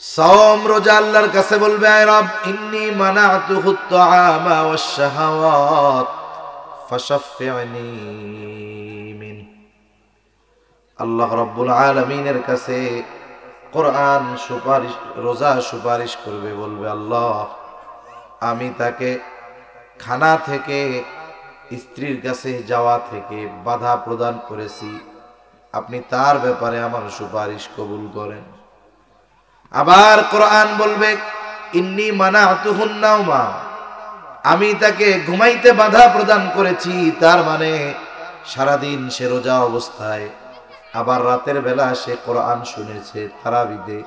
সাওম রোজা আল্লাহর কাছে বলবে, আয় রব ইন্নী মানাতুহু আত-তাআমা ওয়াশ-শাহাওয়াত ফাশাফি'নি মিন। আল্লাহ রাব্বুল আলামিনের কাছে কোরআন সুপারিশ, রোজা সুপারিশ করবে, বলবে আল্লাহ আমি তাকে খানা থেকে, স্ত্রীর কাছে যাওয়া থেকে বাধা প্রদান করেছি, আপনি তার ব্যাপারে আমার সুপারিশ কবুল করেন। আবার কোরআন বলবে ইন্নী মানাতুহুন নাওমা, আমি তাকে ঘুমাইতে বাধা প্রদান করেছি, তার মানে সারাদিন সে রোজা অবস্থায়, আবার রাতের বেলা সে কোরআন শুনেছে তারাবিতে,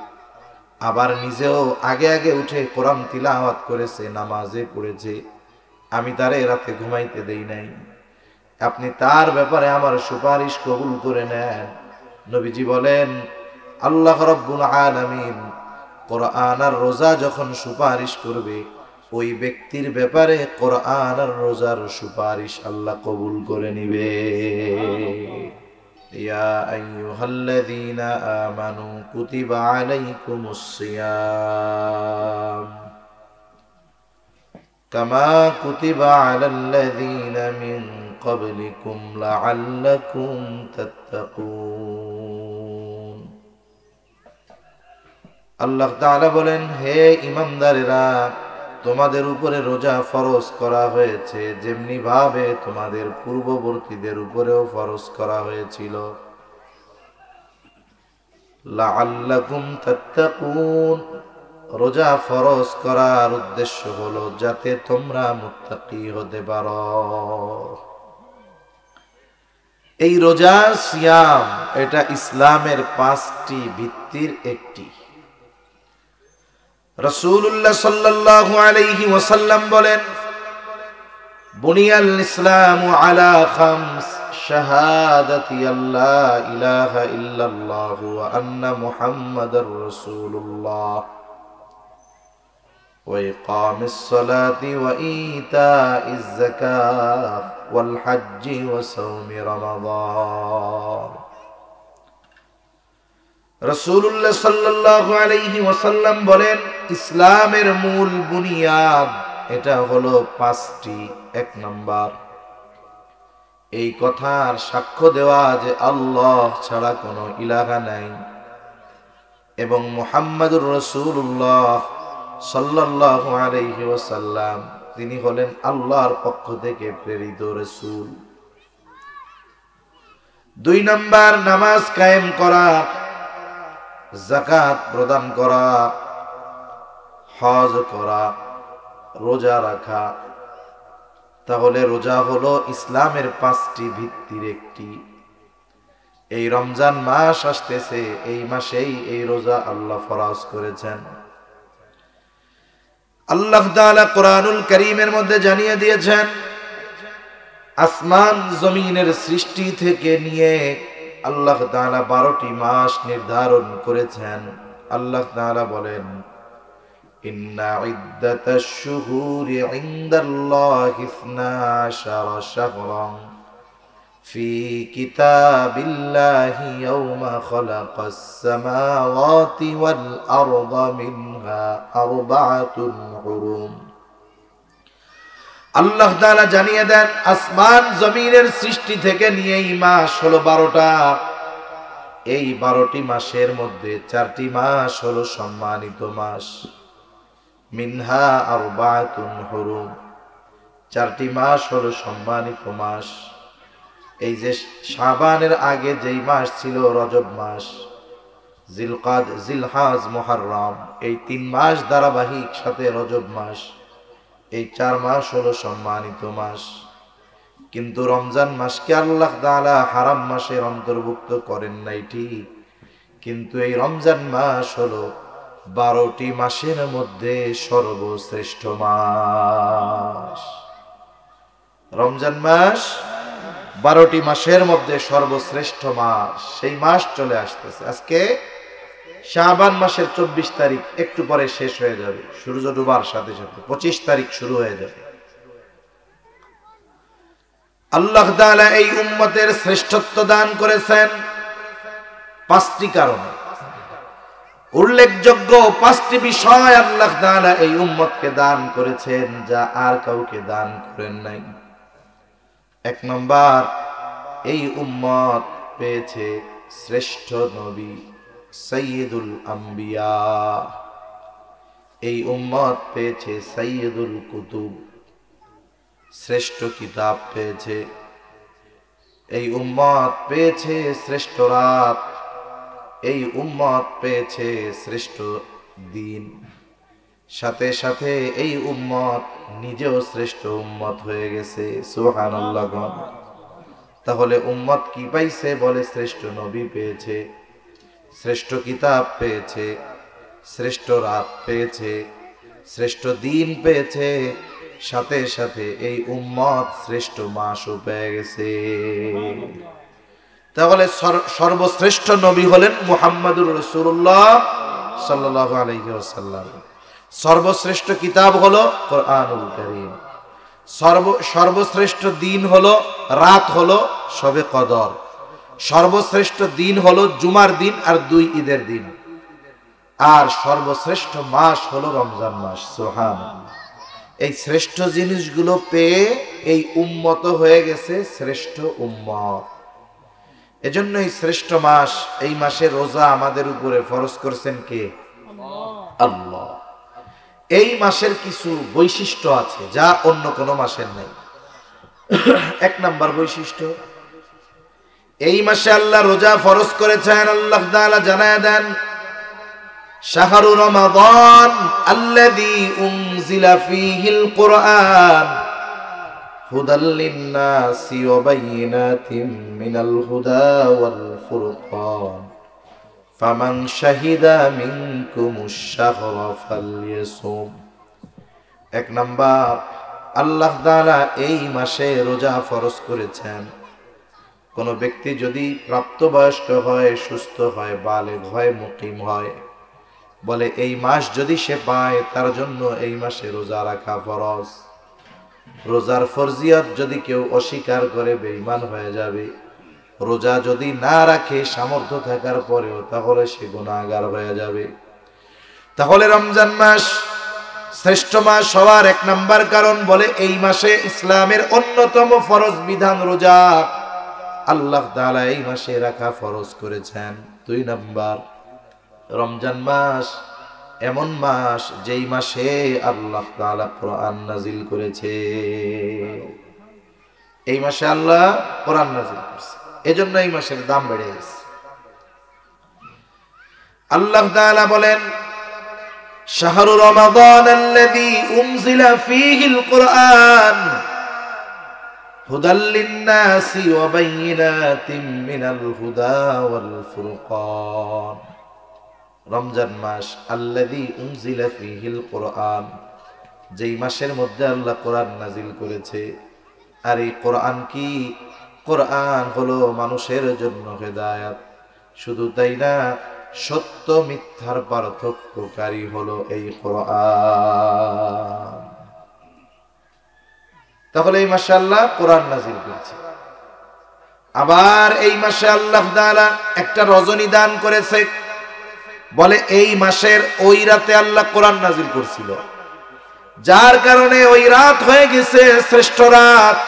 আবার নিজেও আগে আগে উঠে কোরআন তিলাওয়াত করেছে, নামাজে পড়েছে, আমি তারে রাতে ঘুমাইতে দেই নাই, আপনি তার ব্যাপারে আমার সুপারিশ কবুল করে নেন। নবীজি বলেন আল্লাহ রাব্বুল আলামিন কোরআন আর রোজা যখন সুপারিশ করবে, ওই ব্যক্তির ব্যাপারে কোরআন আর রোজার সুপারিশ আল্লাহ কবুল করে নিবে। ইয়া আইয়ুহাল্লাযীনা আমানু কুতিবা আলাইকুমুস সিয়াম কামা কুতিবা আলাল্লাযীনা মিন ক্বাবলিকুম লাআল্লাকুম তাত্তাকুন। আল্লাহ তাআলা বলেন, হে ঈমানদারেরা, তোমাদের উপরে রোজা ফরজ করা হয়েছে যেমনি ভাবে তোমাদের পূর্ববর্তীদের উপরেও ফরজ করা হয়েছিল। লাআল্লাকুম তাত্তাকুন, রোজা ফরজ করার উদ্দেশ্য হলো যাতে তোমরা মুত্তাকি হতে পারো। এই রোজা সিয়াম, এটা ইসলামের 5টি ভিত্তির একটি। রাসূলুল্লাহ সাল্লাল্লাহু আলাইহি ওয়াসাল্লাম বলেন, বুনিয়াল ইসলামু আলা খামস, শাহাদাতি আল্লা ইলাহা ইল্লাল্লাহ ওয়া আন্না মুহাম্মাদার রাসূলুল্লাহ ওয়া ইকামিস সালাতি ওয়া ইতাইজ যাকাত ওয়াল হজ্জি ওয়া সাওমি রমাদান। রাসূলুল্লাহ সাল্লাল্লাহু আলাইহি ওয়াসাল্লাম বলেন, ইসলামের মূল বুনিয়াদ এটা হলো 5টি। 1 নাম্বার, এই কথার সাক্ষ্য দেওয়া যে আল্লাহ ছাড়া কোনো ইলাহা নাই এবং মুহাম্মাদুর রাসূলুল্লাহ সাল্লাল্লাহু আলাইহি ওয়াসাল্লাম তিনি হলেন আল্লাহর পক্ষ থেকে প্রেরিত রাসূল। 2 নাম্বার, নামাজ কায়েম করা, যাকাত প্রদান করা, হজ করা, রোজা রাখা। তাহলে রোজা হলো ইসলামের 5টি ভিত্তির একটি। এই রমজান মাস আসতেছে, এই মাসেই এই রোজা আল্লাহ ফরজ করেছেন। আল্লাহ তাআলা কোরআনুল কারীমের মধ্যে জানিয়ে দিয়েছেন, আসমান জমিনের সৃষ্টি থেকে নিয়ে আল্লাহ তাআলা 12টি মাস নির্ধারণ করেছেন। আল্লাহ তাআলা বলেন, ইন্না ইদ্দাতাশ শুহুরি ইনদাল্লাহি 12 শাহরান ফি কিতাবিল্লাহি ইয়াওমা খালাকাস সামাওয়াতি ওয়াল আরদা মিনহা আরবাআতুন হুরুম। আল্লাহ তাআলা জানিয়ে দেন, আসমান জমিনের সৃষ্টি থেকে নিয়ে এই মাস হলো 12টা। এই 12টি মাসের মধ্যে 4টি মাস হলো সম্মানিত মাস। মিনহা আরবাআতুন হুরুম, 4টি মাস হলো সম্মানিত মাস। এই যে শাবানের আগে যেই মাস ছিল রজব মাস, জিলকাদ, জিলহাজ, মুহররম, এই 3 মাস ধারাবাহিক সাথে রজব মাস, এই 4 মাস হলো সম্মানিত মাস। কিন্তু রমজান মাসকে আল্লাহ তাআলা হারাম মাসের অন্তর্ভুক্ত করেন নাই ঠিক, কিন্তু এই রমজান মাস হলো 12টি মাসের মধ্যে সর্বশ্রেষ্ঠ মাস। রমজান মাস 12টি মাসের মধ্যে সর্বশ্রেষ্ঠ মাস। সেই মাস চলে আসতেছে। আজকে শাবান মাসের 24 তারিখ, একটু পরে শেষ হয়ে যাবে, সূর্য ডোবার সাথে সাথে 25 তারিখ শুরু হয়ে যাবে। আল্লাহ তাআলা এই উম্মতের শ্রেষ্ঠত্ব দান করেছেন 5টি কারণে। উল্লেখযোগ্য 5টি বিষয় আল্লাহ তাআলা এই উম্মতকে দান করেছেন, যা আর কাউকে দান করেন নাই। 1 নাম্বার, এই উম্মত পেয়েছে শ্রেষ্ঠ নবী সাইয়্যিদুল আম্বিয়া। এই উম্মত পেয়েছে সাইয়্যিদুল কুতুব, শ্রেষ্ঠ কিতাব পেয়েছে। এই উম্মত পেয়েছে শ্রেষ্ঠ রাত। এই উম্মত পেয়েছে শ্রেষ্ঠ দিন। সাথে সাথে এই উম্মত নিজেও শ্রেষ্ঠ উম্মত হয়ে গেছে। সুবহানাল্লাহ। তাহলে উম্মত কি পাইছে? বলে শ্রেষ্ঠ নবী পেয়েছে, শ্রেষ্ঠ কিতাব পেয়েছে, শ্রেষ্ঠ রাত পেয়েছে, শ্রেষ্ঠ দিন পেয়েছে, সাথে সাথে এই উম্মত শ্রেষ্ঠ মাসও পেয়ে গেছে। তাহলে সর্বশ্রেষ্ঠ নবী হলেন মুহাম্মাদুর রাসূলুল্লাহ সাল্লাল্লাহু আলাইহি ওয়াসাল্লাম। সর্বশ্রেষ্ঠ কিতাব হলো কোরআনুল কারীম। সর্বশ্রেষ্ঠ দিন হলো, রাত হলো শবে কদর। সর্বশ্রেষ্ঠ দিন হলো জুমার দিন আর 2 ঈদের দিন। আর সর্বশ্রেষ্ঠ মাস হলো রমজান মাস। সুবহানাল্লাহ। এই শ্রেষ্ঠ জিনিসগুলো পেয়ে এই উম্মত হয়ে গেছে শ্রেষ্ঠ উম্মত। এজন্য এই শ্রেষ্ঠ মাস, এই মাসে রোজা আমাদের উপরে ফরজ করেছেন কে? আল্লাহ। এই মাসের কিছু বৈশিষ্ট্য আছে যা অন্য কোনো মাসের নাই। 1 নাম্বার বৈশিষ্ট্য, এই মাসে আল্লাহ রোজা ফরজ করেছেন। আল্লাহ তাআলা জানায় দেন, শাহরু রমাদান আল্লাযী উনজিলা ফীহিল কুরআন হুদাল লিন-নাসি ওয়া বায়িনাতিন মিনাল হুদা ওয়াল ফুরকান ফামান শাহিদা মিনকুমুশ শাহরা ফালইয়াসুম। 1 নাম্বার, আল্লাহ তাআলা এই মাসে রোজা ফরজ করেছেন। কোন ব্যক্তি যদি প্রাপ্তবয়স্ক হয়, সুস্থ হয়, বালেগ হয়, মুকিম হয়, বলে এই মাস যদি সে পায় তার জন্য এই মাসে রোজা রাখা ফরজ। রোজার ফরজিয়ত যদি কেউ অস্বীকার করে বেঈমান হয়ে যাবে। রোজা যদি না রাখে সামর্থ্য থাকার পরেও, তাহলে সে গুনাহগার হয়ে যাবে। তাহলে রমজান মাস শ্রেষ্ঠ মাস হওয়ার 1 নাম্বার কারণ, বলে এই মাসে ইসলামের অন্যতম ফরজ বিধান রোজা আল্লাহ তাআলা এই মাসে রাখা ফরজ করেছেন। 2 নাম্বার, রমজান মাস এমন মাস যেই মাসে আল্লাহ তাআলা কোরআন নাজিল করেছে। এই মাসে আল্লাহ কোরআন নাজিল করেছে, এজন্য এই মাসের দাম বেড়ে গেছে। আল্লাহ তাআলা বলেন, শাহরু রমাদান আল্লাযী উনজিলা ফীহিল কুরআন হুদাল লিন-নাসি ওয়া বায়িনাতিন মিনাল হুদা ওয়াল ফুরকান। রমজান মাস আল্লাযী উনজিলা ফীহিল কুরআন, যেই মাসের মধ্যে আল্লাহ কোরআন নাজিল করেছে। আর এই কোরআন কি? কোরআন হলো মানুষের জন্য হেদায়েত। শুধু তাই না, সত্য মিথ্যার পার্থক্যকারী হলো এই কোরআন। তাহলে এই মাসে আল্লাহ কোরআন নাজিল করেছে। আবার এই মাসে আল্লাহ তাআলা একটা রজনী দান করেছে। বলে এই মাসের ওই রাতে আল্লাহ কোরআন নাজিল করছিল, যার কারণে ওই রাত হয়ে গেছে শ্রেষ্ঠ রাত।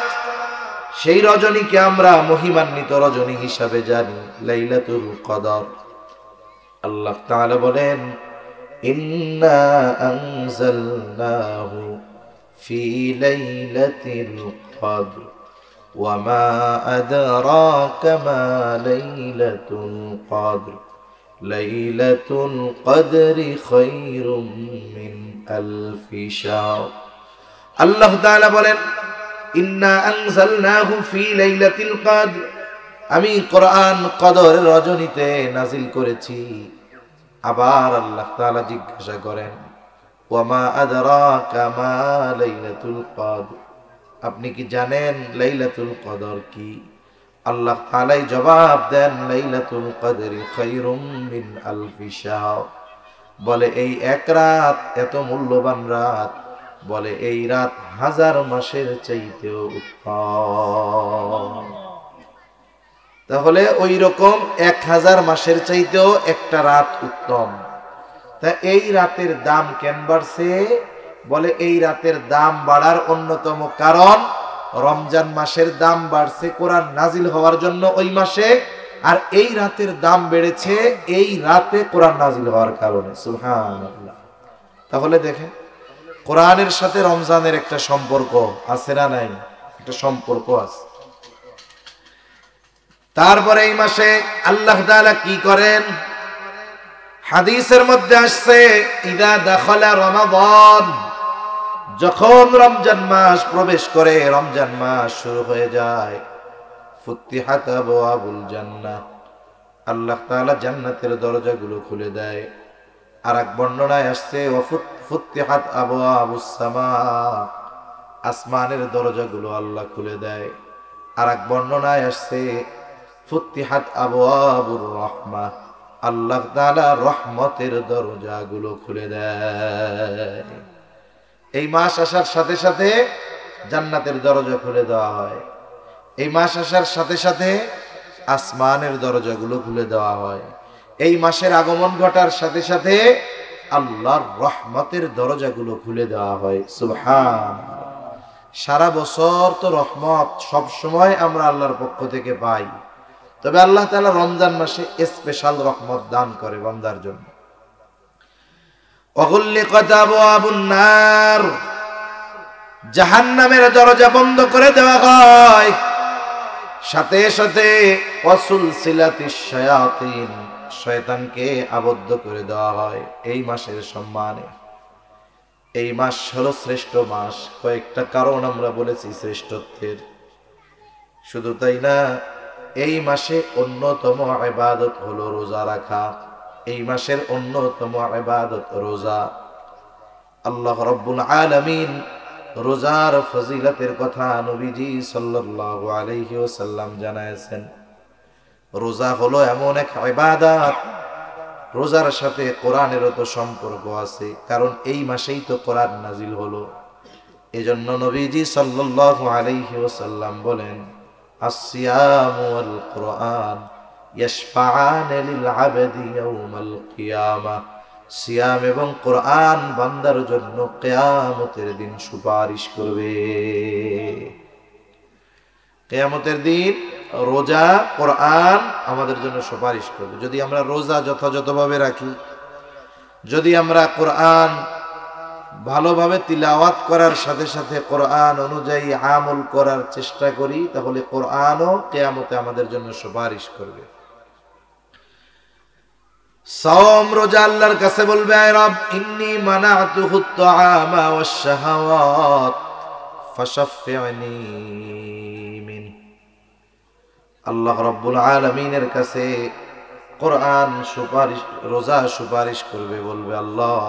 সেই রজনীকে আমরা মহিমান্বিত রজনী হিসাবে জানি, লাইলাতুল কদর। আল্লাহ তাআলা বলেন, ইন্না আনজালনাহু ফি লাইলাতিল কদর ওয়া মা আদরাকা মা লাইলাতুল কদর লাইলাতুল কদরি খায়রুম মিন আলফি শাহর। আল্লাহ তাআলা বলেন, ইন্না আনজালনাহু ফি লাইলাতিল কদর, আমি কোরআন কদরের রজনীতে নাজিল করেছি। আবার আল্লাহ তাআলা জিজ্ঞাসা করেন, ওয়া মা আদরাকা মা লাইলাতুল কদর, আপনি কি জানেন লাইলাতুল কদর কি? আল্লাহ তাআলাই জবাব দেন, লাইলাতুল কদরি খায়রুম মিন আলফি শাহর। বলে এই এক রাত এত মূল্যবান রাত, বলে এই রাত 1000 মাসের চাইতেও উত্তম। তাহলে ওই রকম 1000 মাসের চাইতেও একটা রাত উত্তম। তা এই রাতের দাম কেন বাড়ছে? বলে এই রাতের দাম বাড়ার অন্যতম কারণ রমজান মাসের দাম বাড়ছে কোরআন নাজিল হওয়ার জন্য ওই মাসে, আর এই রাতের দাম বেড়েছে এই রাতে কোরআন নাজিল হওয়ার কারণে। সুবহানাল্লাহ। তাহলে দেখেন কোরআনের সাথে রমজানের একটা সম্পর্ক আছে না নাই? একটা সম্পর্ক আছে। তারপরে এই মাসে আল্লাহ তাআলা কি করেন? হাদিসের মধ্যে আসছে ইদা দাখালা রমাদান, যখন রমজান মাস প্রবেশ করে, রমজান মাস শুরু হয়ে যায়, ফুতিহাত আবওয়াবুল জান্নাহ, আল্লাহ তাআলা জান্নাতের দরজাগুলো খুলে দেয়। আর এক বর্ণনায় আসছে ফুতিহাত আবওয়াবুস সামা, আসমানের দরজাগুলো আল্লাহ খুলে দেয়। আর এক বর্ণনায় আসছে ফুতিহাত আবওয়াবুর রাহমাহ, আল্লাহ তাআলা রহমতের দরজাগুলো খুলে দেয়। এই মাস আসার সাথে সাথে জান্নাতের দরজা খুলে দেওয়া হয়। এই মাস আসার সাথে সাথে আসমানের দরজাগুলো খুলে দেওয়া হয়। এই মাসের আগমন ঘটার সাথে সাথে আল্লাহর রহমতের দরজাগুলো খুলে দেওয়া হয়। সুবহানাল্লাহ। সারা বছর তো রহমত সব সময় আমরা আল্লাহর পক্ষ থেকে পাই, তবে আল্লাহ তাআলা রমজান মাসে স্পেশাল রহমত দান করে বান্দার জন্য। ওয়াগুল্লিকাত আবওয়াবুন নার, জাহান্নামের দরজা বন্ধ করে দেওয়া হয়। সাথে সাথে ওয়াসুলসিলাতিশ শায়াতিন, শয়তানকে আবদ্ধ করে দেওয়া হয় এই মাসের সম্মানে। এই মাস হলো শ্রেষ্ঠ মাস, কয়েকটা কারণ আমরা বলেছি শ্রেষ্ঠত্বের। শুধু তাই না, এই মাসে অন্যতম ইবাদত হলো রোজা রাখা। এই মাসের অন্যতম ইবাদত রোজা। আল্লাহ রাব্বুল আলামিন রোজার ফজিলতের কথা নবীজি সাল্লাল্লাহু আলাইহি ওয়াসাল্লাম জানায়েছেন। রোজা হলো এমন এক ইবাদত, রোজার সাথে কোরআনেরও তো সম্পর্ক আছে, কারণ এই মাসেই তো কোরআন নাজিল হলো। এজন্য নবীজি সাল্লাল্লাহু আলাইহি ওয়াসাল্লাম বলেন, আসসিয়ামু ওয়াল কুরআন ইয়াশফাআন লিল আবদি ইয়াউমাল কিয়ামাহ, সিয়াম এবং কোরআন বান্দার জন্য কিয়ামতের দিন সুপারিশ করবে। কিয়ামতের দিন রোজা কোরআন আমাদের জন্য সুপারিশ করবে। যদি আমরা রোজা যথাযথভাবে রাখি, যদি আমরা কোরআন ভালোভাবে তিলাওয়াত করার সাথে সাথে কোরআন অনুযায়ী আমল করার চেষ্টা করি, তাহলে কোরআনও কিয়ামতে আমাদের জন্য সুপারিশ করবে। সাওম রোজা আল্লাহর কাছে বলবে, আয় রব ইন্নী মানাতুহুত তুআমা ওয়াশ শাহাওয়াত ফাশাফি'নি মিন। আল্লাহ রাব্বুল আলামিনের কাছে কোরআন সুপারিশ, রোজা সুপারিশ করবে, বলবে আল্লাহ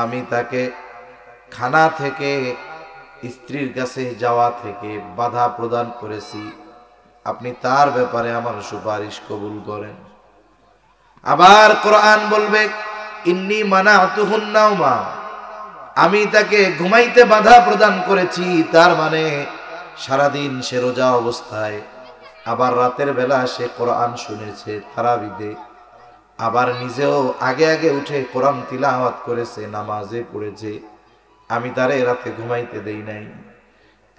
আমি তাকে খানা থেকে, স্ত্রীর কাছে যাওয়া থেকে বাধা প্রদান করেছি, আপনি তার ব্যাপারে আমার সুপারিশ কবুল করেন। আবার কোরআন বলবে ইন্নী মানাতুহুন নাওমা, আমি তাকে ঘুমাইতে বাধা প্রদান করেছি, তার মানে সারাদিন সে রোজা অবস্থায়, আবার রাতের বেলা সে কোরআন শুনেছে তারাবিতে, আবার নিজেও আগে আগে উঠে কোরআন তিলাওয়াত করেছে, নামাজে পড়েছে, আমি তারে রাতে ঘুমাইতে দেই নাই,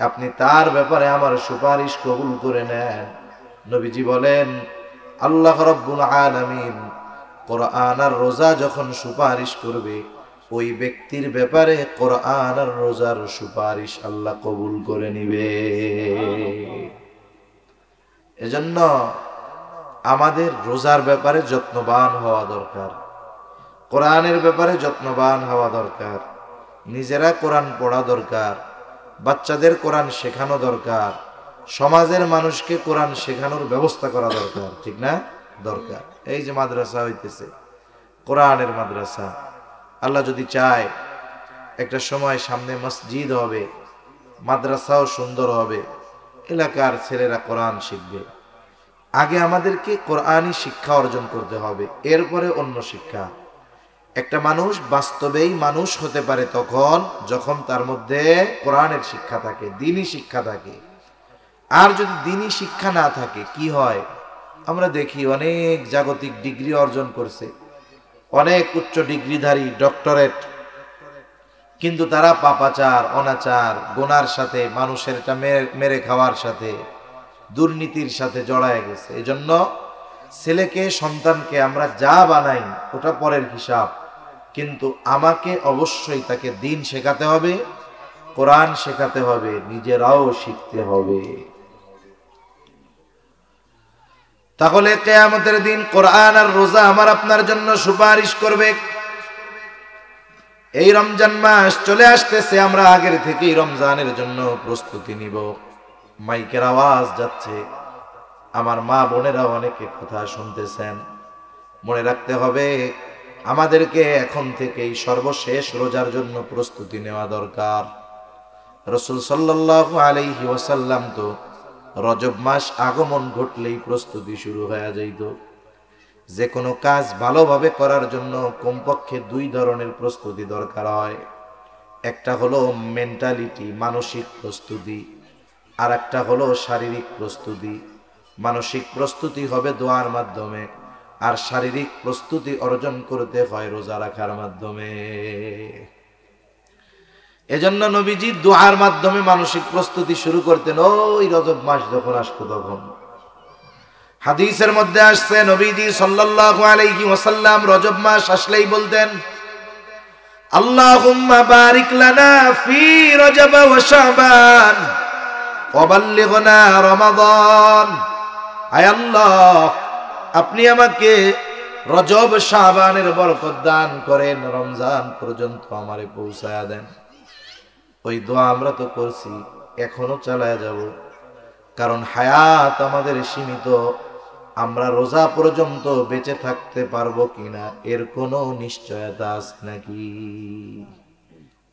আপনি তার ব্যাপারে আমার সুপারিশ কবুল করে নেন। নবীজি বলেন আল্লাহ রাব্বুল আলামিন কোরআন আর রোজা যখন সুপারিশ করবে, ওই ব্যক্তির ব্যাপারে কোরআন আর রোজার সুপারিশ আল্লাহ কবুল করে নিবে। এজন্য আমাদের রোজার ব্যাপারে যত্নবান হওয়া দরকার, কোরআনের ব্যাপারে যত্নবান হওয়া দরকার, নিজেরা কোরআন পড়া দরকার, বাচ্চাদের কোরআন শেখানো দরকার, সমাজের মানুষকে কোরআন শেখানোর ব্যবস্থা করা দরকার, ঠিক না? দরকার। এই যে মাদ্রাসা হইতেছে, কোরআনের মাদ্রাসা, আল্লাহ যদি চায় একটা সময় সামনে মসজিদ হবে, মাদ্রাসাও সুন্দর হবে, এলাকার ছেলেরা কোরআন শিখবে। আগে আমাদেরকে কোরআনই শিক্ষা অর্জন করতে হবে, এরপরে অন্য শিক্ষা। একটা মানুষ বাস্তবেই মানুষ হতে পারে তখন যখন তার মধ্যে কোরআনের শিক্ষা থাকে, দ্বীনি শিক্ষা থাকে। আর যদি দ্বীনি শিক্ষা না থাকে কি হয়? আমরা দেখি অনেক জাগতিক ডিগ্রি অর্জন করছে, অনেক উচ্চ ডিগ্রিধারী, ডক্টরেট, কিন্তু তারা পাপাচার, অনাচার, গুনার সাথে, মানুষের এটা মেরে খাওয়ার সাথে, দুর্নীতির সাথে জড়ায় গেছে। এজন্য ছেলেকে, সন্তানকে আমরা যা বানাই ওটা পরের হিসাব, কিন্তু আমাকে অবশ্যই তাকে দিন শেখাতে হবে, কোরআন শেখাতে হবে, নিজেরাও শিখতে হবে। তাহলে কিয়ামতের দিন কোরআন আর রোজা আমার আপনার জন্য সুপারিশ করবে। এই রমজান মাস চলে আসতেছে, আমরা আগের থেকেই রমজানের জন্য প্রস্তুতি নিব। মাইকের আওয়াজ যাচ্ছে, আমার মা বোনেরা অনেকে কথা শুনতেছেন। মনে রাখতে হবে আমাদেরকে এখন থেকেই সর্বশেষ রোজার জন্য প্রস্তুতি নেওয়া দরকার। রাসূল সাল্লাল্লাহু আলাইহি ওয়াসাল্লাম তো রজব মাস আগমন ঘটলেই প্রস্তুতি শুরু হয়ে যাইত। যে কোনো কাজ ভালোভাবে করার জন্য কমপক্ষে দুই ধরনের প্রস্তুতি দরকার হয়। একটা হলো মেন্টালিটি, মানসিক প্রস্তুতি, আর একটা হলো শারীরিক প্রস্তুতি। মানসিক প্রস্তুতি হবে দোয়ার মাধ্যমে, আর শারীরিক প্রস্তুতি অর্জন করতে হয় রোজা রাখার মাধ্যমে। এজন্য নবীজি দোয়ার মাধ্যমে মানসিক প্রস্তুতি শুরু করতেন ওই রজব মাস যখন আসতো তখন। হাদিসের মধ্যে আসছে নবীজি সাল্লাল্লাহু আলাইহি ওয়াসাল্লাম রজব মাস আসলেই বলতেন, আল্লাহুম্মা বারিক লানা ফি রজব ওয়া শাবান ওয়া বাল্লিগনা রমাদান। আয় আল্লাহ, আপনি আমাকে রজব শাবানের বরকত দান করেন, রমজান পর্যন্ত আমারে পৌঁছায়া দেন। ওই দোয়া আমরা তো করছি, এখনো চালায়া যাব, কারণ হায়াত আমাদের সীমিত। আমরা রোজা পর্যন্ত বেঁচে থাকতে পারবো কিনা এর কোনো নিশ্চয়তা আছে নাকি?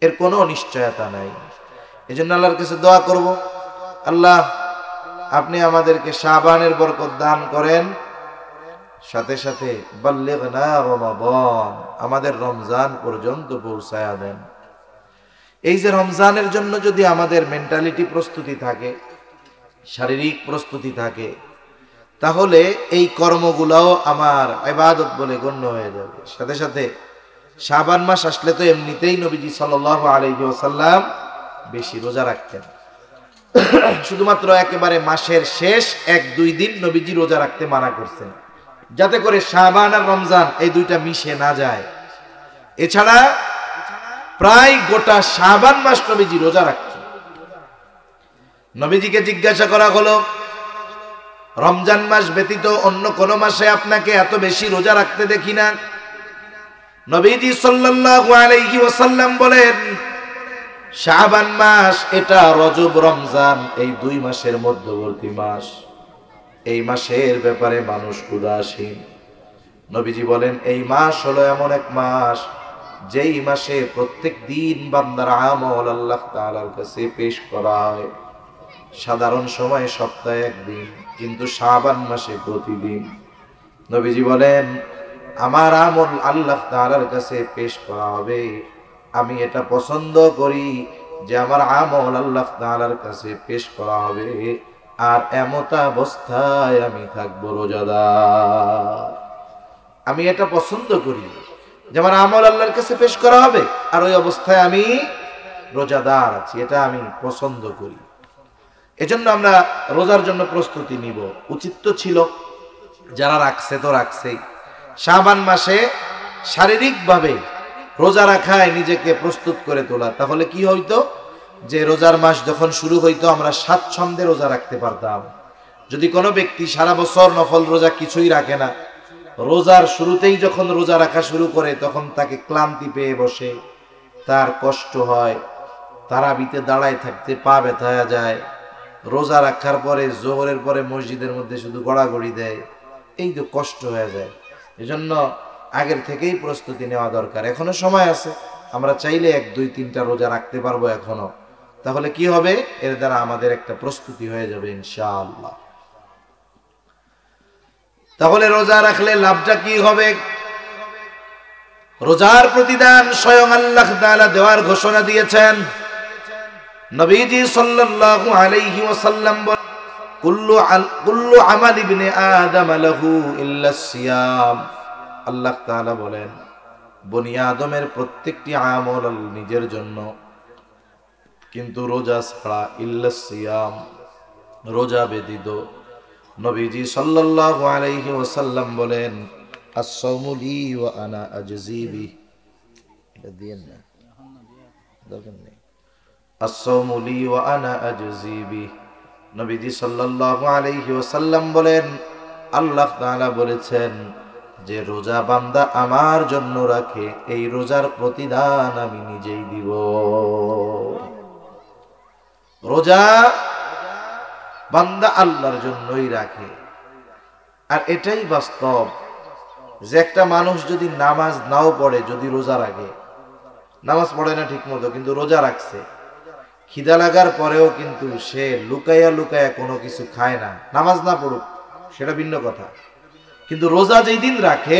এর কোনো নিশ্চয়তা নাই। এজন্য আল্লাহর কাছে দোয়া করব, আল্লাহ আপনি আমাদেরকে শাবানের বরকত দান করেন, সাথে সাথে বাল্লিগনা রমাদান, আমাদের রমজান পর্যন্ত পৌঁছায়া দেন। এই যে রমজানের জন্য যদি আমাদের মেন্টালিটি প্রস্তুতি থাকে, শারীরিক প্রস্তুতি থাকে, তাহলে এই কর্মগুলাও আমার ইবাদত বলে গণ্য হয়ে যাবে। সাথে সাথে শাবান মাস আসলে তো এমনিতেই নবীজি সাল্লাল্লাহু আলাইহি ওয়াসাল্লাম বেশি রোজা রাখতেন। শুধুমাত্র একেবারে মাসের শেষ 1-2 দিন নবীজি রোজা রাখতে মানা করছেন, যাতে করে শাবান আর রমজান এই দুইটা মিশে না যায়। এছাড়া প্রায় গোটা শাবান মাস নবীজি রোজা রাখতেন। নবীজিকে জিজ্ঞাসা করা হলো, রমজান মাস ব্যতীত অন্য কোন মাসে আপনাকে এত বেশি রোজা রাখতে দেখি না। নবীজি সাল্লাল্লাহু আলাইহি ওয়াসাল্লাম বলেন, শাবান মাস এটা রজব রমজান এই 2 মাসের মধ্যবর্তী মাস। এই মাসের ব্যাপারে মানুষ উদাসীন। নবীজি বলেন, এই মাস হলো এমন এক মাস যেই মাসে প্রত্যেক দিন বান্দার আমল আল্লাহ তাআলার কাছে পেশ করা হয়। সাধারণ সময় সপ্তাহে 1 দিন, কিন্তু শাবান মাসে প্রতিদিন। নবীজি বলেন, আমার আমল আল্লাহ তাআলার কাছে পেশ করা হবে, আমি এটা পছন্দ করি যে আমার আমল আল্লাহ তাআলার কাছে পেশ করা হবে, আর এমত অবস্থায় আমি থাকবো রোজাদার। আমি এটা পছন্দ করি যে আমার আমল আল্লাহর কাছে পেশ করা হবে, আর ওই অবস্থায় আমি রোজাদার আছি, এটা আমি পছন্দ করি। এজন্য আমরা রোজার জন্য প্রস্তুতি নিব। উচিত তো ছিল, যারা রাখছে তো রাখছেই, শাবান মাসে শারীরিকভাবে রোজা রাখায় নিজেকে প্রস্তুত করে তোলা। তাহলে কি হইতো, যে রোজার মাস যখন শুরু হইতো আমরা স্বাচ্ছন্দ্যে রোজা রাখতে পারতাম। যদি কোনো ব্যক্তি সারা বছর নফল রোজা কিছুই রাখে না, রোজার শুরুতেই যখন রোজা রাখা শুরু করে তখন তাকে ক্লান্তি পেয়ে বসে, তার কষ্ট হয়, তারাবিতে দাঁড়ায় থাকতে পা ব্যথা হয়ে যায়, রোজা রাখার পরে জোহরের পরে মসজিদের মধ্যে শুধু গড়াগড়ি দেয়, এই তো কষ্ট হয়ে যায়। এজন্য আগের থেকেই প্রস্তুতি নেওয়া দরকার। এখনো সময় আছে, আমরা চাইলে 1-2-3টা রোজা রাখতে পারবো এখনো। তাহলে কি হবে, এর দ্বারা আমাদের একটা প্রস্তুতি হয়ে যাবে ইনশাআল্লাহ। তাহলে রোজা রাখলে লাভটা কি হবে? রোজার প্রতিদান স্বয়ং আল্লাহ তাআলা দেওয়ার ঘোষণা দিয়েছেন। নবীজি সাল্লাল্লাহু আলাইহি ওয়াসাল্লাম বলেন, কুল্লু আমাল ইবনে আদম লাহু ইল্লা সিয়াম। আল্লাহ তাআলা বলেন, বনি আদমের প্রত্যেকটি আমল নিজের জন্য, কিন্তু রোজা ছাড়া, ইল্লা সিয়াম, রোজা ব্যতীত। নবীজি সাল্লাল্লাহু আলাইহি ওয়াসাল্লাম বলেন, আস-সাওমু লি ওয়া আনা আজজি বিহি। এটা দিয়েন না, দরকার নেই। আস-সাওমু লি ওয়া আনা আজজি বিহি। নবীজি সাল্লাল্লাহু আলাইহি ওয়াসাল্লাম বলেন, আল্লাহ তাআলা বলেছেন যে রোজা বান্দা আমার জন্য রাখে, এই রোজার প্রতিদান আমি নিজেই দিব। রোজা বান্দা আল্লাহর জন্যই রাখে। আর এটাই বাস্তব যে একটা মানুষ যদি নামাজ নাও পড়ে, যদি রোজা রাখে, নামাজ পড়ে না ঠিক মতো কিন্তু রোজা রাখছে, খিদা লাগার পরেও কিন্তু সে লুকাইয়া লুকাইয়া কোনো কিছু খায় না, নামাজ না পড়ুক সেটা ভিন্ন কথা, কিন্তু রোজা যেই দিন রাখে,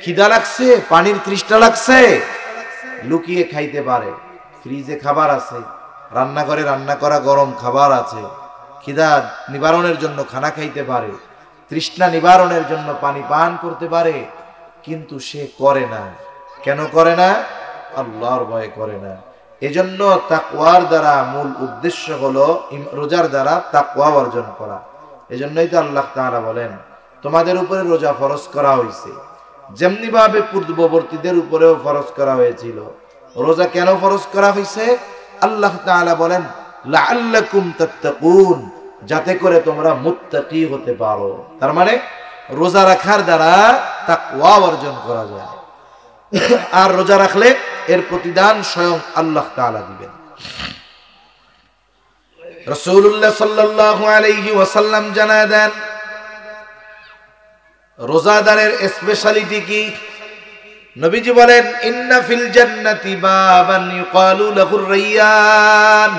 খিদা লাগছে, পানির তৃষ্ণা লাগছে, লুকিয়ে খাইতে পারে। ফ্রিজে খাবার আছে, রান্নাঘরে রান্না করা গরম খাবার আছে, খিদা নিবারণের জন্য খানা খাইতে পারে, তৃষ্ণা নিবারণের জন্য পানি পান করতে পারে, কিন্তু সে করে না। কেন করে না? আল্লাহর ভয়ে করে না। এজন্য তাকওয়ার দ্বারা মূল উদ্দেশ্য হলো রোজার দ্বারা তাকওয়া অর্জন করা। এজন্যই তো আল্লাহ তাআলা বলেন, তোমাদের উপরে রোজা ফরজ করা হয়েছে, যেমনি ভাবে পূর্ববর্তীদের উপরেও ফরজ করা হয়েছিল। রোজা কেন ফরজ করা হয়েছে? আল্লাহ তাআলা বলেন, লাআল্লাকুম তাত্তাকুন, যাতে করে তোমরা মুত্তাকি হতে পারো। তার মানে রোজা রাখার দ্বারা তাকওয়া অর্জন করা যায়, আর রোজা রাখলে এর প্রতিদান স্বয়ং আল্লাহ তাআলা দিবেন। রাসূলুল্লাহ সাল্লাল্লাহু আলাইহি ওয়াসাল্লাম জানায় দেন, রোজাদারের স্পেশালিটি কি? নবীজি বলেন, ইন্না ফিল জান্নাতি বাবান ইউকালু লাহুর রায়্যান।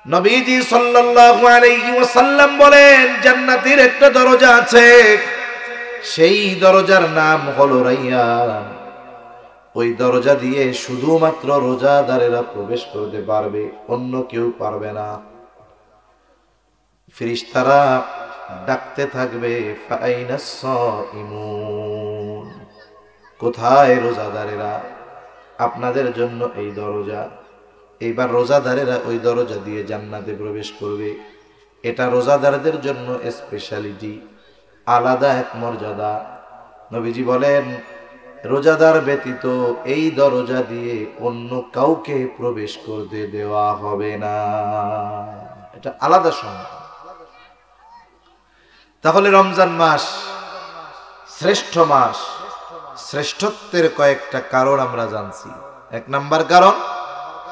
নবীজি সাল্লাল্লাহু আলাইহি ওয়াসাল্লাম বলেন, জান্নাতের একটা দরজা আছে, সেই দরজার নাম হলো রায়্যান। ওই দরজা দিয়ে শুধুমাত্র রোজাদারেরা প্রবেশ করতে পারবে, অন্য কেউ পারবে না। ফেরেশতারা ডাকতে থাকবে, ফাইনাস সাইমুন, কোথায় রোজাদারেরা? আপনাদের জন্য এই দরজা। এইবার রোজাদারেরা ওই দরজা দিয়ে জান্নাতে প্রবেশ করবে। এটা রোজাদারদের জন্য স্পেশালিটি, আলাদা এক মর্যাদা। নবীজি বলেন, রোজাদার ব্যতীত এই দরজা দিয়ে অন্য কাউকে প্রবেশ করতে দেওয়া হবে না। এটা আলাদা সম্মান। তাহলে রমজান মাস শ্রেষ্ঠ মাস। শ্রেষ্ঠত্বের কয়েকটা কারণ আমরা জানছি। 1 নাম্বার কারণ,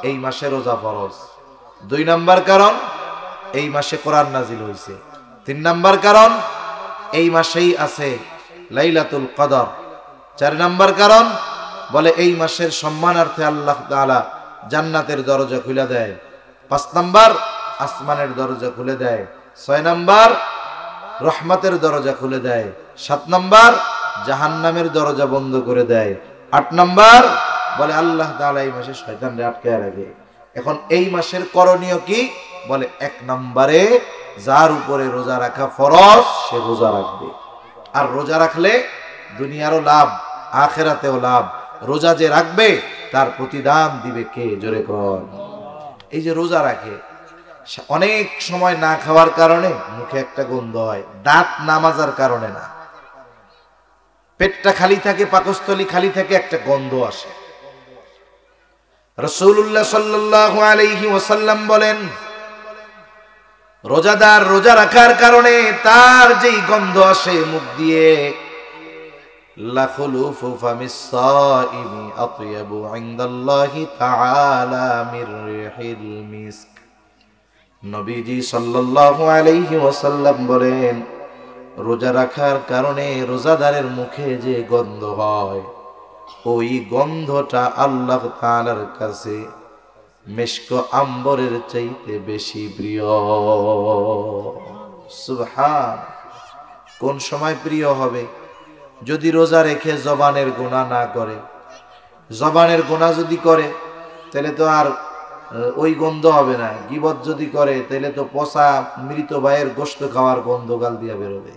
এই মাসে রোজা ফরজ। 2 নাম্বার কারণ, এই মাসে কোরআন নাজিল হয়েছে। 3 নাম্বার কারণ, এই মাসেই আছে লাইলাতুল কদর। 4 নাম্বার কারণ, বলে এই মাসের সম্মানার্থে আল্লাহ তাআলা জান্নাতের দরজা খুলে দেয়। 5 নাম্বার, আসমানের দরজা খুলে দেয়। 6 নাম্বার, রহমতের দরজা খুলে দেয়। 7 নাম্বার, জাহান্নামের দরজা বন্ধ করে দেয়। 8 নাম্বার, বলে আল্লাহ তাআলা এই মাসে শয়তানকে আটকায় রাখে। এখন এই মাসের করণীয় কি? বলে 1 নম্বরে, যার উপরে রোজা রাখা ফরজ সে রোজা রাখবে। আর রোজা রাখলে দুনিয়ারও লাভ, আখিরাতেও লাভ। রোজা যে রাখবে তার প্রতিদান দিবে কে? জোরে কর। এই যে রোজা রাখে, অনেক সময় না খাওয়ার কারণে মুখে একটা গন্ধ হয়, দাঁত না মাজার কারণে না, পেটটা খালি থাকে, পাকস্থলী খালি থাকে, একটা গন্ধ আসে। রাসূলুল্লাহ সাল্লাল্লাহু আলাইহি ওয়াসাল্লাম বলেন, রোজাদার রোজা রাখার কারণে তার যেই গন্ধ আসে মুখ দিয়ে, লাখুলুফু ফামিস সাইমি আতয়াবু ইনদাল্লাহি তাআলা মির রিহিল মিস্ক। নবীজি সাল্লাল্লাহু আলাইহি ওয়াসাল্লাম বলেন, রোজা রাখার কারণে রোজাদারের মুখে যে গন্ধ হয়, ওই গন্ধটা আল্লাহ তাআলার কাছে মিশক আম্বরের চাইতে বেশি প্রিয়। সুবহান। কোন সময় প্রিয় হবে? যদি রোজা রেখে জবানের গুনাহ না করে। জবানের গুনাহ যদি করে তাহলে তো আর ওই গন্ধ হবে না। গীবত যদি করে তাহলে তো পচা মৃত ভাইয়ের গোশত খাওয়ার গন্ধ গাল দিয়ে বেরোবে।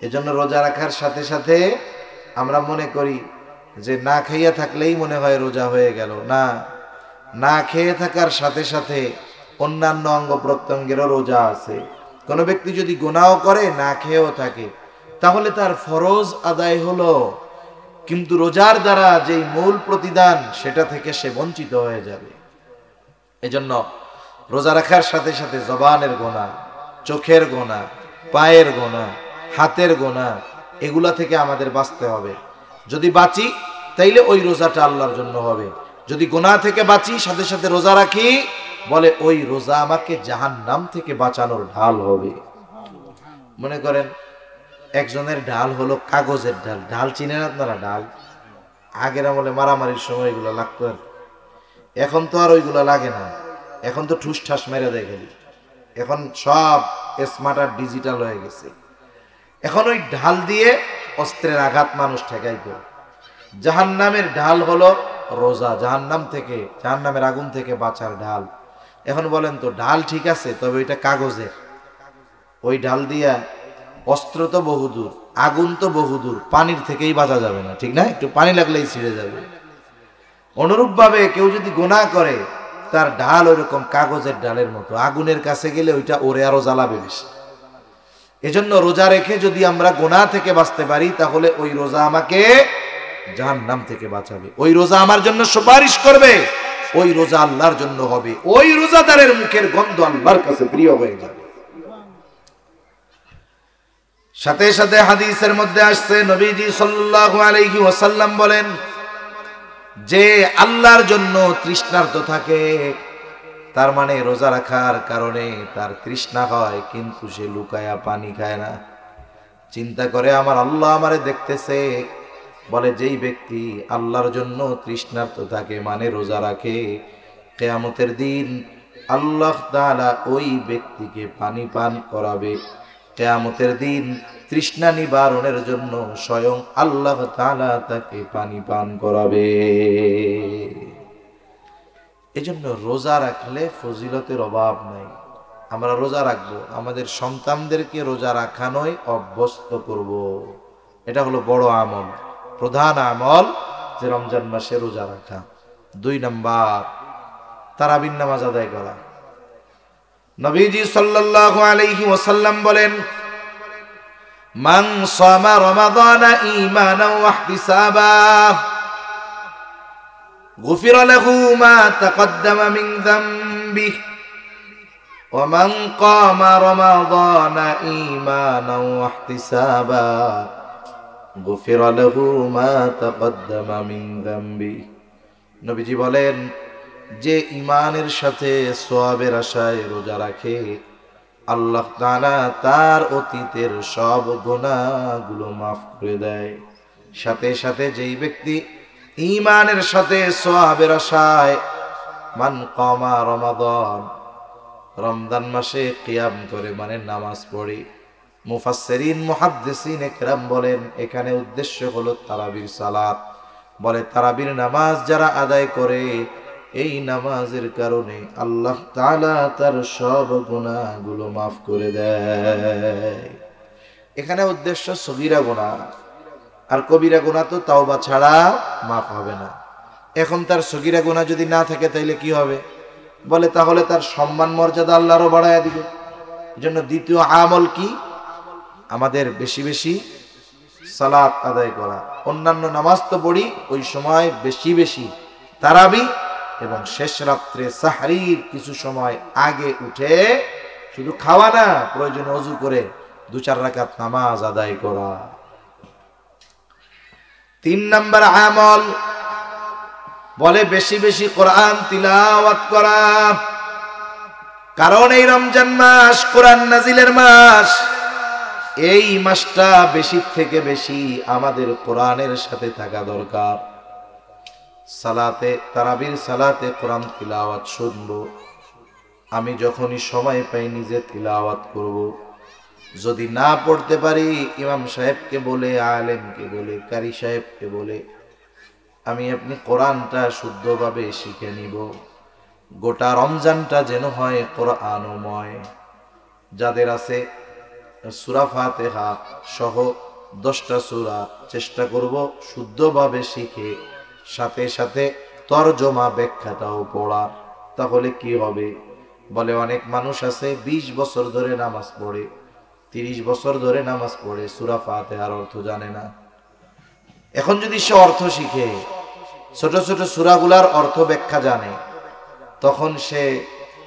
এজন্য রোজা রাখার সাথে সাথে আমরা মনে করি যে না খাইয়া থাকলেই মনে হয় রোজা হয়ে গেল, না, না খেয়ে থাকার সাথে সাথে অন্যান্য অঙ্গ প্রত্যঙ্গেরও রোজা আছে। কোনো ব্যক্তি যদি গুনাহ করে না খেয়েও থাকে তাহলে তার ফরজ আদায় হলো, কিন্তু রোজার দ্বারা যেই মূল প্রতিদান সেটা থেকে সে বঞ্চিত হয়ে যাবে। এজন্য রোজা রাখার সাথে সাথে জবানের গোনা, চোখের গোনা, পায়ের গোনা, হাতের গোনা, এগুলা থেকে আমাদের বাঁচতে হবে। যদি বাঁচি তাইলে ওই রোজাটা আল্লাহর জন্য হবে। যদি গুনাহ থেকে বাঁচি সাথে সাথে রোজা রাখি, বলে ওই রোজা আমাকে জাহান্নাম থেকে বাঁচানোর ঢাল হবে। মনে করেন একজনের ঢাল হলো কাগজের ঢাল। ঢাল চিনেন আপনারা? ঢাল আগের আমলে মারামারির সময় এগুলো লাগতো, আর এখন তো আর ওইগুলো লাগে না। এখন তো ঠুস ঠাস মেরে দেয় খালি। এখন সব স্মার্ট আর ডিজিটাল হয়ে গেছে। এখন ওই ঢাল দিয়ে অস্ত্রের আঘাত মানুষ ঠেকাইতো। জাহান্নামের ঢাল হলো রোজা, জাহান্নাম থেকে, জাহান্নামের আগুন থেকে বাঁচার ঢাল। এখন বলেন তো ঢাল ঠিক আছে, তবে ওইটা কাগজের। ওই ঢাল দিয়া অস্ত্র তো বহুদূর, আগুন তো বহুদূর, পানির থেকেই বাঁচা যাবে না, ঠিক না? একটু পানি লাগলেই ছিঁড়ে যাবে। অনুরূপ ভাবে কেউ যদি গুনাহ করে তার ঢাল ওইরকম কাগজের ঢালের মতো, আগুনের কাছে গেলে ওইটা ওরে আরো জ্বালাবে বেশি। এজন্য রোজা রেখে যদি আমরা গুনাহ থেকে বাঁচতে পারি তাহলে ওই রোজা আমাকে জাহান্নাম থেকে বাঁচাবে, ওই রোজা আমার জন্য সুপারিশ করবে, ওই রোজা আল্লাহর জন্য হবে, ওই রোজাদারের মুখের গন্ধ আল্লাহর কাছে প্রিয় হয়ে যাবে। সাথে সাথে হাদিসের মধ্যে আসছে নবীজি সাল্লাল্লাহু আলাইহি ওয়াসাল্লাম বলেন, যে আল্লাহর জন্য তৃষ্ণার্ত থাকে, তার মানে রোজা রাখার কারণে তার তৃষ্ণা হয় কিন্তু সে লুকায়া পানি খায় না। চিন্তা করে আমার আল্লাহ আমারে দেখতেছে। বলে যেই ব্যক্তি আল্লাহর জন্য তৃষ্ণার্ত থাকে মানে রোজা রাখে, কিয়ামতের দিন আল্লাহ তাআলা ওই ব্যক্তিকে পানি পান করাবে। কিয়ামতের দিন তৃষ্ণা নিবারণের জন্য স্বয়ং আল্লাহ তাআলা তাকে পানি পান করাবে। এজন্য রোজা রাখলে ফজিলতের অভাব নাই। আমরা রোজা রাখবো, আমাদের সন্তানদেরকে রোজা রাখানোই অভ্যস্ত করব। এটা হলো বড় আমল, প্রধান আমল, যে রমজান মাসে রোজা রাখা। 2 নাম্বার, তারাবির নামাজ আদায় করা। নবীজি সাল্লাল্লাহু আলাইহি ওয়াসাল্লাম বলেন, মান সামা রমাদানা ঈমানান ওয়া ইহতিসাবা গুফিরা লাহু মা তাকদ্দামা মিন যামবিহি ওয়া মান কামা রমাদানা ঈমানান ওয়া ইহতিসাবা গুফিরা লাহু মা তাকদ্দামা মিন যামবিহি। নবীজি বলেন, যে ঈমানের সাথে সওয়াবের আশায় রোজা রাখে, আল্লাহ তাআলা তার অতীতের সব গুনাহগুলো মাফ করে দেয়। সাথে সাথে যেই ব্যক্তি ঈমানের সাথে সওয়াবের আশায় মান কামা রমাদান, রমজান মাসে কিয়াম করে মানে নামাজ পড়ে। মুফাসসিরিন মুহাদ্দিসিন একরাম বলেন এখানে উদ্দেশ্য হলো তারাবির সালাত। বলে তারাবির নামাজ যারা আদায় করে, এই নামাজের কারণে আল্লাহ তাআলা তার সব গুনাহগুলো মাফ করে দেয়। এখানে উদ্দেশ্য সগীরা গুনাহ, আর কবিরা গুনাহ তো তাওবা ছাড়া মাফ হবে না। এখন তার সগীরা গুনাহ যদি না থাকে তাইলে কি হবে? বলে তাহলে তার সম্মান মর্যাদা আল্লাহ আরো বাড়ায়া দিবে। এজন্য দ্বিতীয় আমল কি? আমাদের বেশি বেশি সালাত আদায় করা। অন্যান্য নামাজ তো পড়ি, ওই সময় বেশি বেশি তারাবি এবং শেষ রাত্রে সাহরির কিছু সময় আগে উঠে শুধু খাওয়া না, প্রয়োজনে ওযু করে 2-4 রাকাত নামাজ আদায় করা। 3 নাম্বার আমল বলে বেশি বেশি কোরআন তিলাওয়াত করা। কারণ এই রমজান মাস কোরআন নাজিলের মাস। এই মাসটা বেশি থেকে বেশি আমাদের কোরআনের সাথে থাকা দরকার। সালাতে তারাবির সালাতে কোরআন তিলাওয়াত শুনবো। আমি যখনই সময় পাই নিজে তিলাওয়াত করব। যদি না পড়তে পারি ইমাম সাহেবকে বলে, আলেমকে বলে, কারি সাহেবকে বলে আমি আপনি কোরআনটা শুদ্ধভাবে শিখে নিব। গোটা রমজানটা যেন হয় কোরআনময়। যাদের আছে সূরা ফাতিহা সহ 10টা সূরা চেষ্টা করব শুদ্ধভাবে শিখে সাথে সাথে তরজমা ব্যাখ্যাটাও পড়া। তাহলে কি হবে? বলে অনেক মানুষ আছে 20 বছর ধরে নামাজ পড়ে, 30 বছর ধরে নামাজ পড়ে, সূরা ফাতিহার অর্থ জানে না। এখন যদি সে অর্থ শিখে, ছোট ছোট সূরাগুলার অর্থ ব্যাখ্যা জানে, তখন সে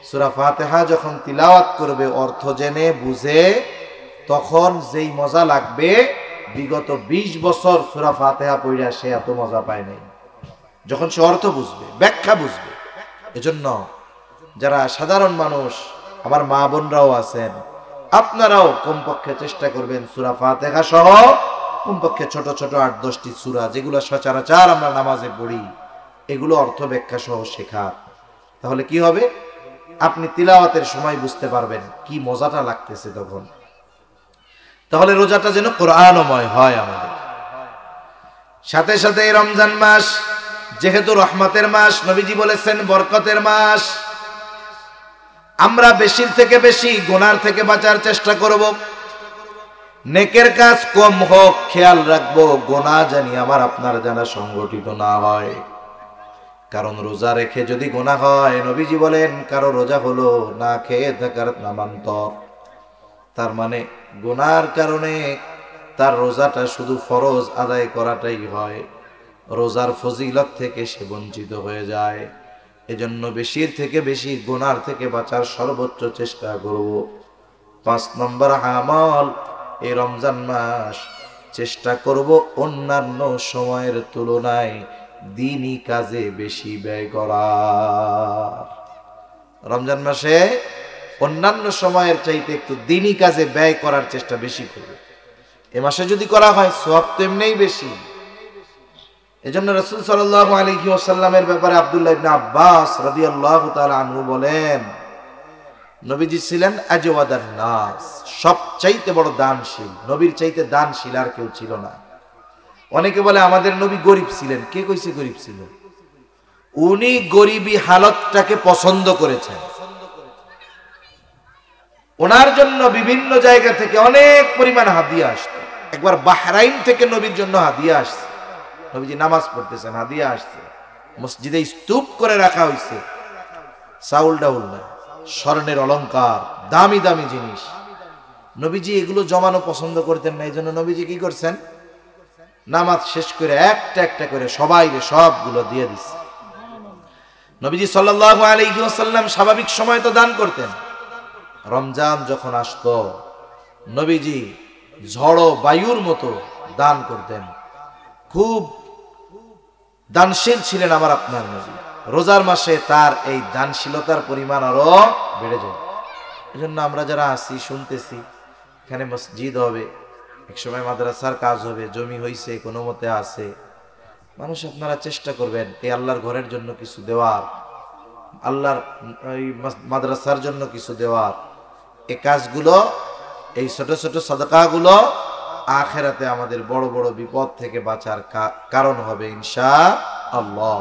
সূরা ফাতিহা যখন তিলাওয়াত করবে অর্থ জেনে বুঝে, তখন যেই মজা লাগবে বিগত 20 বছর সূরা ফাতিহা পড়া সে এত মজা পায় নাই, যখন সে অর্থ বুঝবে, ব্যাখ্যা বুঝবে। এজন্য যারা সাধারণ মানুষ, আমার মা বোনরাও আছেন, আপনারাও কমপক্ষে চেষ্টা করবেন সূরা ফাতিহা সহ কমপক্ষে ছোট ছোট 8-10টি সূরা যেগুলো সচরাচর আমরা নামাজে পড়ি, এগুলো অর্থ ব্যাখ্যা সহ শেখা। তাহলে কি হবে? আপনি তিলাওয়াতের সময় বুঝতে পারবেন কি মজাটা লাগতেছে তখন। তাহলে রোজাটা যেন কোরআনময় হয় আমাদের। সাথে সাথে এই রমজান মাস যেহেতু রহমতের মাস, নবীজি বলেছেন বরকতের মাস, আমরা বেশির থেকে বেশি গুনার থেকে বাঁচার চেষ্টা করব। নেকের কাজ কম হোক, খেয়াল রাখবো গুনাহ জানি আমার আপনার জানা সংগঠিত না হয়। কারণ রোজা রেখে যদি গুনাহ হয়, নবীজি বলেন কারো রোজা হলো না খেয়ে থাকার নামান্তর। তার মানে গুনার কারণে তার রোজাটা শুধু ফরজ আদায় করাটাই হয়, রোজার ফজিলত থেকে সে বঞ্চিত হয়ে যায়। এজন্য বেশির থেকে বেশি গুনার থেকে বাঁচার সর্বোচ্চ চেষ্টা করব। 5 নম্বর আমল, এই রমজান মাস চেষ্টা করব অন্যান্য সময়ের তুলনায় দিনই কাজে বেশি ব্যয় করার। রমজান মাসে অন্যান্য সময়ের চাইতে একটু দিনই কাজে ব্যয় করার চেষ্টা বেশি করবে। এ মাসে যদি করা হয় সওয়াব তো এমনিই বেশি। এজন্য রাসূল সাল্লাল্লাহু আলাইহি ওয়াসাল্লামের ব্যাপারে আব্দুল্লাহ ইবনে আব্বাস রাদিয়াল্লাহু তাআলা আনহু বলেন, নবীজি ছিলেন আজওয়াদান নাস, সবচাইতে বড় দানশীল। নবীর চাইতে দানশীল আর কেউ ছিল না। অনেকে বলে আমাদের নবী গরিব ছিলেন। কে কইছে গরিব ছিল? উনি গরিবী হালতটাকে পছন্দ করেছেন। ওনার জন্য বিভিন্ন জায়গা থেকে অনেক পরিমাণ হাদিয়া আসতো। একবার বাহরাইন থেকে নবীর জন্য হাদিয়া আসছে। নবীজি নামাজ পড়তেছেন, হাদিয়া আসছে। মসজিদে স্তূপ করে রাখা হয়েছে, চাউল ডাউল না, স্বর্ণের অলংকার, দামি দামি জিনিস। নবীজি এগুলো জমানো পছন্দ করতেন না। এই জন্য নবীজি কি করছেন? নামাজ শেষ করে একটা একটা করে সবাইকে সবগুলো দিয়ে দিচ্ছে। নবীজি সাল্লাল্লাহু আলাইহি ওয়াসাল্লাম স্বাভাবিক সময় তো দান করতেন। রমজান যখন আসতো নবীজি ঝড়ো বায়ুর মতো দান করতেন। খুব দানশীল ছিলেন আমার আপনার নবী। রোজার মাসে তার এই দানশীলতার পরিমাণ আরো বেড়ে যায়। এজন্য আমরা যারা আছি শুনতেছি, এখানে মসজিদ হবে, একসময় মাদ্রাসার কাজ হবে, জমি হইছে, কোনো মতে আছে, মানুষ আপনারা চেষ্টা করবেন এই আল্লাহর ঘরের জন্য কিছু দেওয়ার, আল্লাহর এই মাদ্রাসার জন্য কিছু দেওয়ার। এই কাজগুলো, এই ছোট ছোট সাদাকাগুলো আখিরাতে আমাদের বড় বড় বিপদ থেকে বাঁচার কারণ হবে ইনশাআল্লাহ।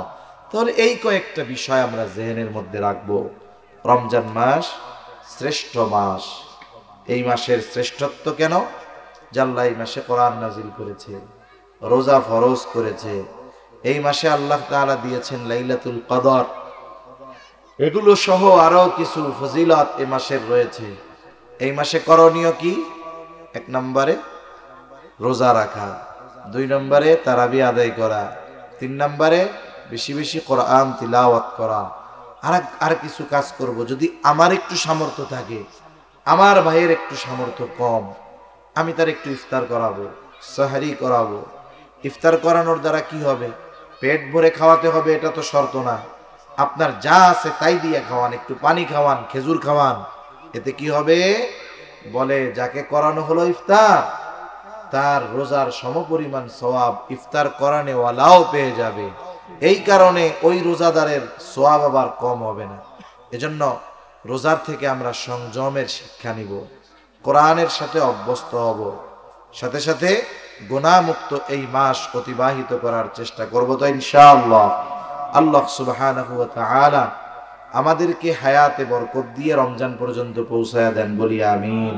তাহলে এই কয়েকটা বিষয় আমরা জেহেনের মধ্যে রাখবো। রমজান মাস শ্রেষ্ঠ মাস। এই মাসের শ্রেষ্ঠত্ব কেন? আল্লাহ এই মাসে কোরআন নাজিল করেছে, রোজা ফরজ করেছে। এই মাসে আল্লাহ তাআলা দিয়েছেন লাইলাতুল কদর। এগুলো সহ আরো কিছু ফজিলত এই মাসের রয়েছে। এই মাসে করণীয় কি? 1 নম্বরে রোজা রাখা, 2 নম্বরে তারাবি আদায় করা, 3 নম্বরে বেশি বেশি কোরআন তিলাওয়াত করা। আর কিছু কাজ করব যদি আমার একটু সামর্থ্য থাকে, আমার ভাইয়ের একটু সামর্থ্য কম, আমি তার একটু ইফতার করাবো, সাহরি করাবো। ইফতার করানোর দ্বারা কি হবে? পেট ভরে খাওয়াতে হবে এটা তো শর্ত না। আপনার যা আছে তাই দিয়ে খাওয়ান, একটু পানি খাওয়ান, খেজুর খাওয়ান। এতে কি হবে? বলে যাকে করানো হলো ইফতার, তার রোজার সমপরিমাণ সওয়াব ইফতার করানেওয়ালাও পেয়ে যাবে। এই কারণে ওই রোজাদারের সওয়াব আবার কম হবে না। এজন্য রোজার থেকে আমরা সংযমের শিক্ষা নিব, কোরআনের সাথে অভ্যস্ত হব, সাথে সাথে গুনাহমুক্ত এই মাস অতিবাহিত করার চেষ্টা করব তো ইনশাআল্লাহ। আল্লাহ সুবহানাহু ওয়া তাআলা আমাদেরকে হায়াতে বরকত দিয়ে রমজান পর্যন্ত পৌঁছায়া দেন, বলি আমিন।